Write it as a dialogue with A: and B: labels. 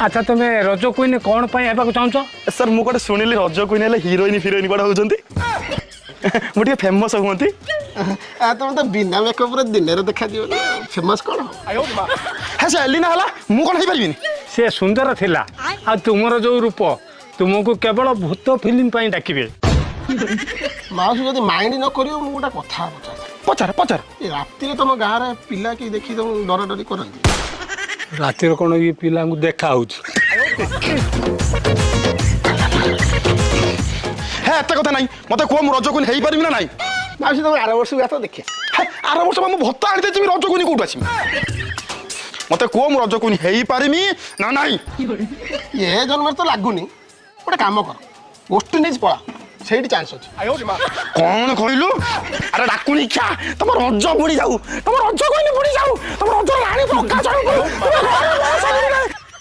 A: अच्छा तुम रज क्वीन कौन चाहछ?
B: सर मु गोटे शुणिली रज क्वीन हेले हिरोइन फिरोइन कौन होती मुझे फेमस हमें
C: तुम तो बिना मेकअप दिन देखा फेमस कौन
B: है से एलिना हला मु कौन हो पारिनी
A: से सुंदर थिला आ तुमर जो रूप तुमको केवल भूत फिल्म डाकिबे।
C: माउसी जब माइंड न कर गोटे कथा
B: पचार पचार
C: राति तुम गाँव में पिला कि देखी तुम डर डरी करती
A: रातिर कौन ये पिला देखा
B: है एत कथा ना मत कह मु रज क्वीन हो पारि ना ना
C: माउसी तुम आर वर्ष गया तो देखे
B: आर वर्ष मुझे भत्ता आनी रज क्वीन कौट आस मत कह मु रज क्वीन हो पारिमी ना ना
C: ये जन्म तो लगुनि गोटे कम कर वेस्ट इंडीज पड़ा से चांस अच्छे
B: कौन कहलु अरे डाकुनी क्या तुम रज बुड़ी जाऊ तुम रज क्वीन बुड़ी जाऊ तुम रज राणी